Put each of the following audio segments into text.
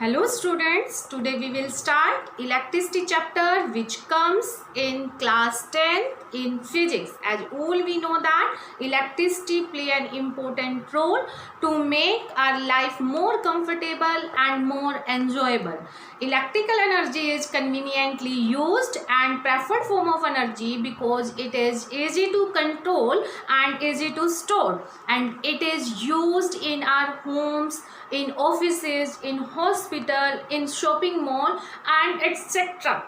Hello students, today we will start electricity chapter which comes in class 10 in physics. As all we know that electricity play an important role to make our life more comfortable and more enjoyable. Electrical energy is conveniently used and preferred form of energy because it is easy to control and easy to store, and it is used in our homes, in offices, in hospital, in shopping mall and etc.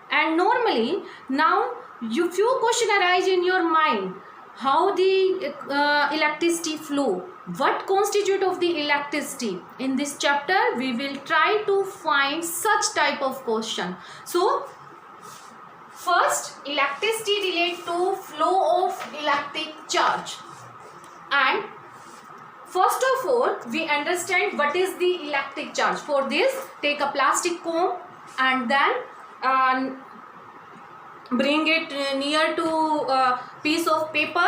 And normally now few questions arise in your mind: how the electricity flow, what constitute of the electricity. In this chapter we will try to find such type of question. So first, electricity relate to flow of electric charge. And first of all, we understand what is the electric charge. For this, take a plastic comb and then bring it near to a piece of paper.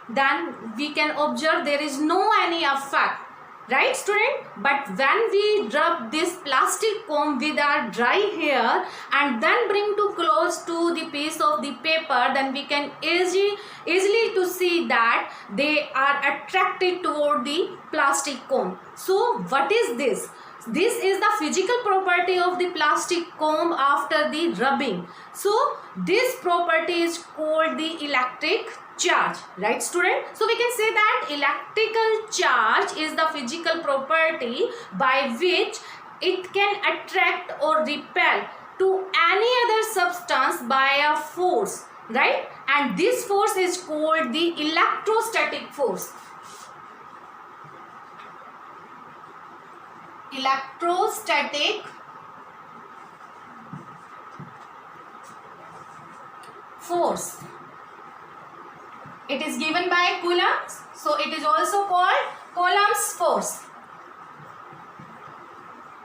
Then we can observe there is no any effect, right student? But when we rub this plastic comb with our dry hair and then bring too close to the piece of the paper, then we can easily to see that they are attracted toward the plastic comb. So what is this? This is the physical property of the plastic comb after the rubbing. So this property is called the electric charge, right student? So we can say that electrical charge is the physical property by which it can attract or repel to any other substance by a force, right? And this force is called the electrostatic force. Electrostatic force. It is given by Coulomb's, so it is also called Coulomb's force.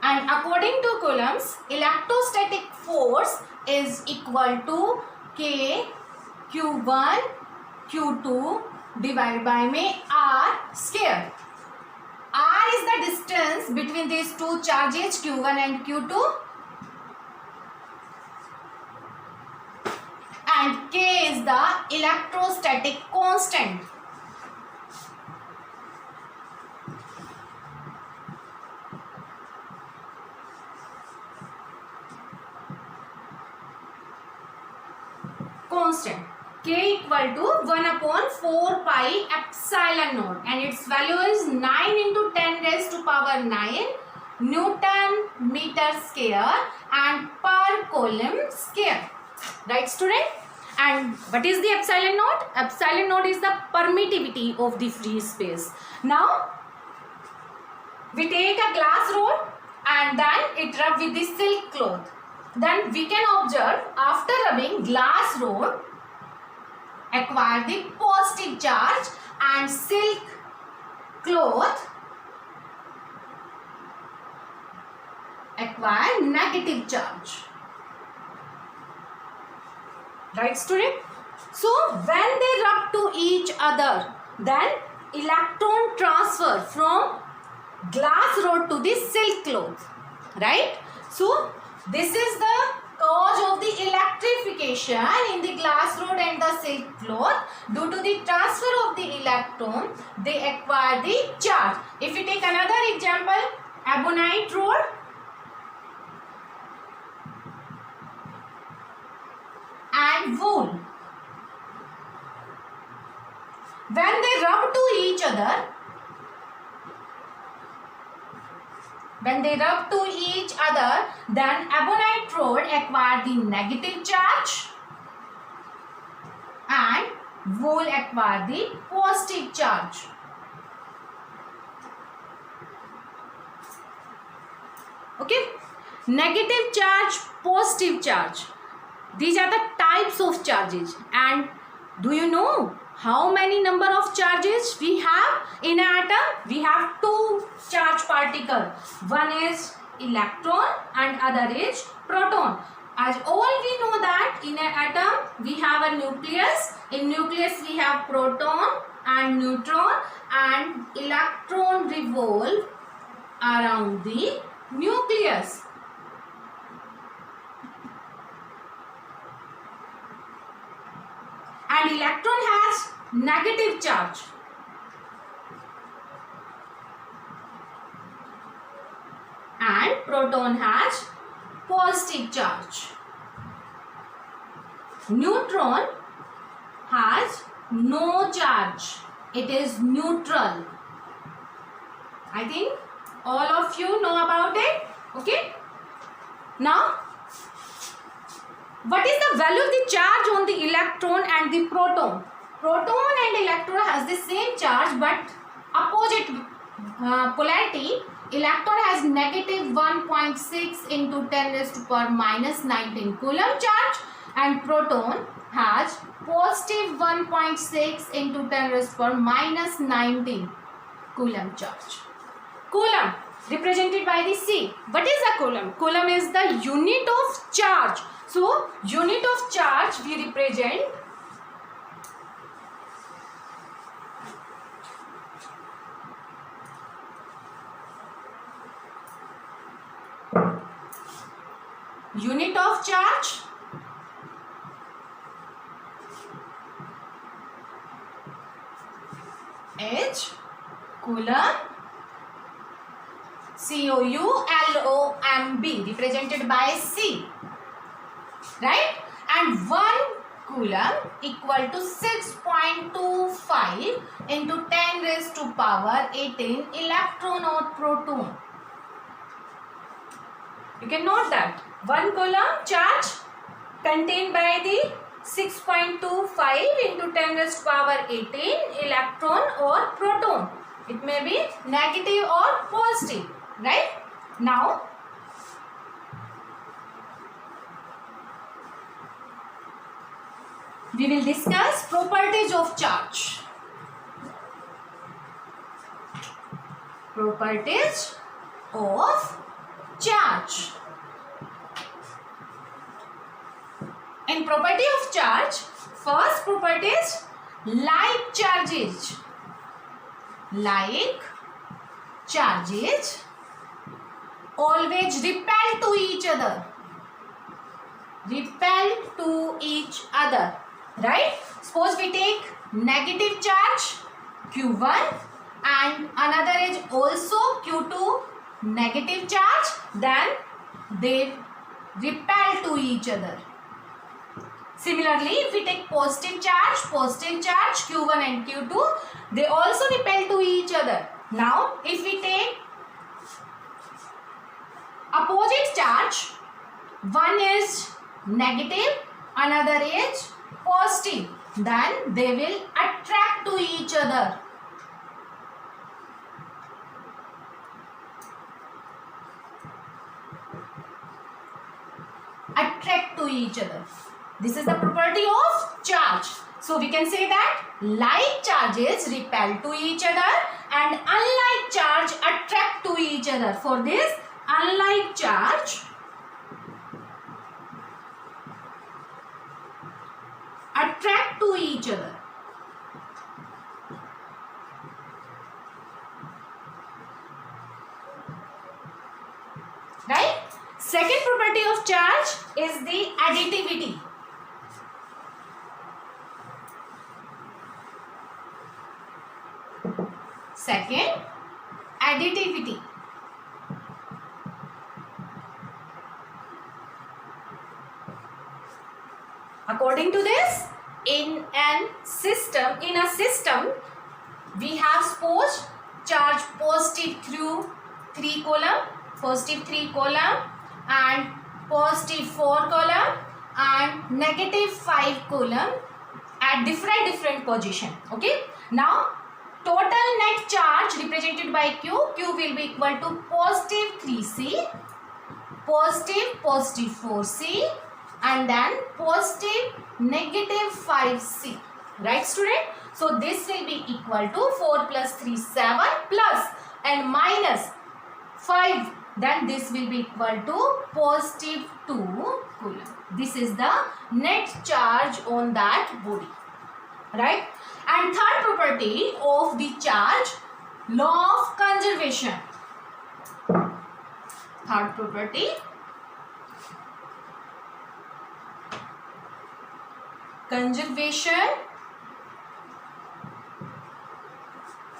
And according to Coulomb's, electrostatic force is equal to K Q1 Q2 divided by R square. R is the distance between these two charges Q1 and Q2, and K is the electrostatic constant. Constant. K equal to 1 upon 4 pi epsilon naught, and its value is 9 into 10 raised to power 9 Newton meter square and per coulomb square, right student? And what is the epsilon naught? Epsilon naught is the permittivity of the free space. Now we take a glass rod and then it rub with the silk cloth. Then we can observe after rubbing, glass rod acquire the positive charge and silk cloth acquire negative charge, right student? So when they rub to each other, then electron transfer from glass rod to the silk cloth, right? So this is the cause of the electrification in the glass rod and the silk cloth. Due to the transfer of the electron, they acquire the charge. If we take another example, ebonite rod and wool. When they rub to each other, then ebonite rod acquire the negative charge and wool acquire the positive charge. Okay, negative charge, positive charge. These are the types of charges. And do you know how many number of charges we have in an atom? We have two charge particles. One is electron and other is proton. As all we know that in an atom we have a nucleus. In nucleus we have proton and neutron, and electron revolve around the nucleus. And electron has negative charge. And proton has positive charge. Neutron has no charge. It is neutral. I think all of you know about it. Okay. Now, what is the value of the charge on the electron and the proton? Proton and electron has the same charge but opposite polarity. Electron has negative 1.6 into 10 raised to power minus 19 coulomb charge, and proton has positive 1.6 into 10 raised to power minus 19 coulomb charge. Coulomb represented by the C. What is a coulomb? Coulomb is the unit of charge. So, unit of charge we represent unit of charge H, coulomb, C-O-U-L-O-M-B, represented by C, right? And 1 coulomb equal to 6.25 into 10 raised to power 18 electron or proton. You can note that 1 coulomb charge contained by the 6.25 into 10 raised to power 18 electron or proton. It may be negative or positive, right? Now, we will discuss properties of charge. Properties of charge. In property of charge, first property is like charges. Like charges always repel to each other. Repel to each other, right? Suppose we take negative charge Q1 and another is also Q2 negative charge, then they repel to each other. Similarly, if we take positive charge Q1 and Q2, they also repel to each other. Now, if we take opposite charge, one is negative, another is positive, then they will attract to each other. Attract to each other. This is the property of charge. So we can say that like charges repel to each other and unlike charge attract to each other. For this, unlike charge attract to each other. Right? Second property of charge is the additivity. Second, additivity. According to this, in a system, we have suppose charge positive through 3 coulomb, positive 3 coulomb and positive 4 coulomb and negative 5 coulomb at different position. Okay. Now, total net charge represented by Q will be equal to positive 3C, positive 4C and then positive negative 5C. Right, student? So, this will be equal to 4 plus 3, 7 plus and minus 5. Then this will be equal to positive 2 coulomb. This is the net charge on that body. Right? And third property of the charge, law of conservation. Third property, conservation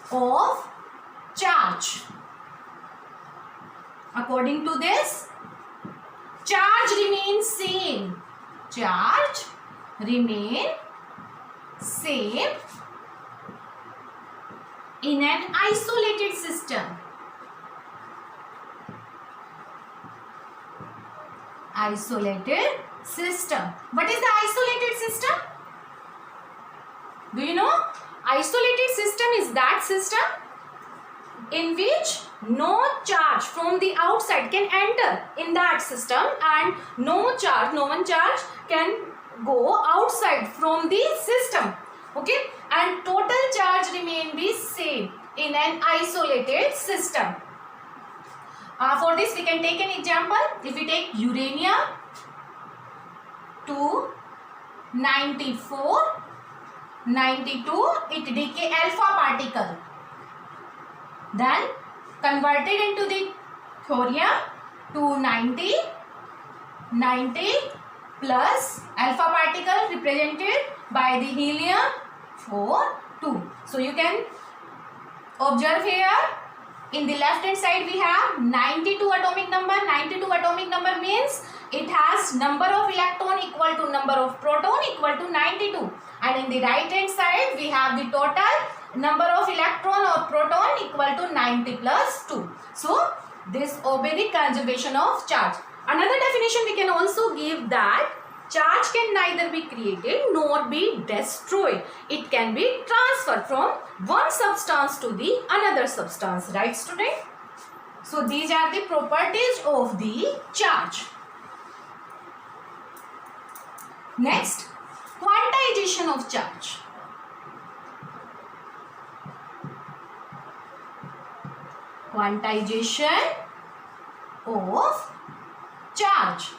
of charge. According to this, charge remains same. Charge remain same in an isolated system. Isolated system. What is the isolated system? Do you know? Isolated system is that system in which no charge from the outside can enter in that system, and no one charge can go outside from the system. Okay, and total charge remain the same in an isolated system. For this we can take an example. If we take uranium 294 92, it decay alpha particle, then converted into the thorium 290 90 plus alpha particle represented by the helium 42. So you can observe here in the left hand side we have 92 atomic number. 92 atomic number means it has number of electron equal to number of proton equal to 92, and in the right hand side we have the total number of electron or proton equal to 90 plus 2. So this obey the conservation of charge. Another definition we can also give that charge can neither be created nor be destroyed. It can be transferred from one substance to the another substance. Right, student? So these are the properties of the charge. Next, quantization of charge. Quantization of charge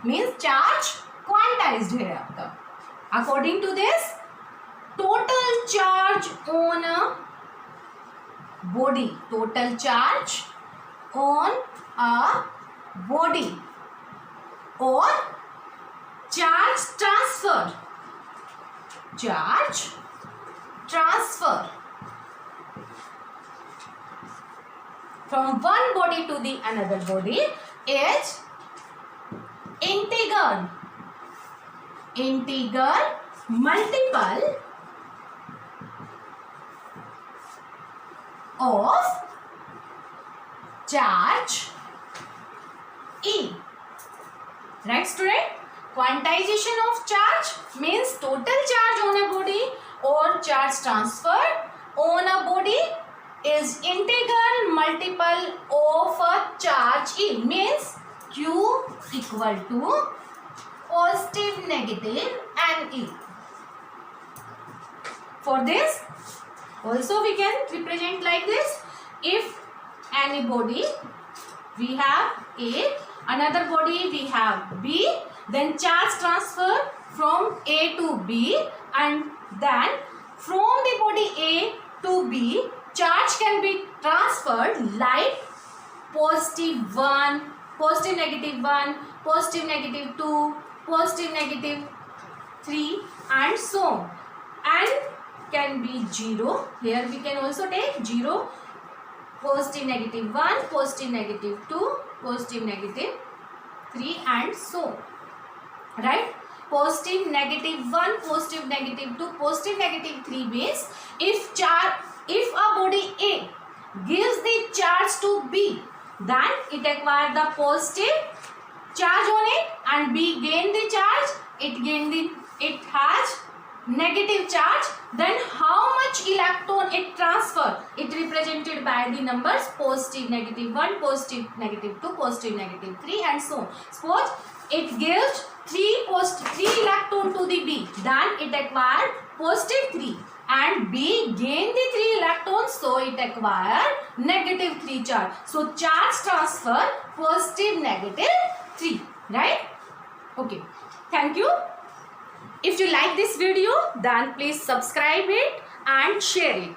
means charge quantized here. According to this, total charge on a body, total charge on a body, or charge transfer, charge transfer from one body to the another body is integral multiple of charge E. Right, student? Quantization of charge means total charge on a body or charge transfer on a body is integral multiple of a charge E, means Q equal to positive, negative and E. For this also we can represent like this. If any body we have A, another body we have B, then charge transfer from A to B, and then from the body A to B charge can be transferred like positive 1, positive negative 1, positive negative 2, positive negative 3 and so on, and can be 0. Here we can also take 0, positive negative 1, positive negative 2, positive negative 3 and so on. Right? Positive negative 1, positive negative 2, positive negative 3 means if a body A gives the charge to B, then it acquires the positive charge on it, and B gain the charge, it has negative charge. Then how much electron it transfer? It represented by the numbers positive negative 1, positive negative 2, positive negative 3 and so on. Suppose it gives 3 electron to the B, then it acquired positive 3, and B gained the 3 electrons, so it acquired negative 3 charge. So charge transfer positive negative 3. Right? Okay. Thank you. If you like this video, then please subscribe it and share it.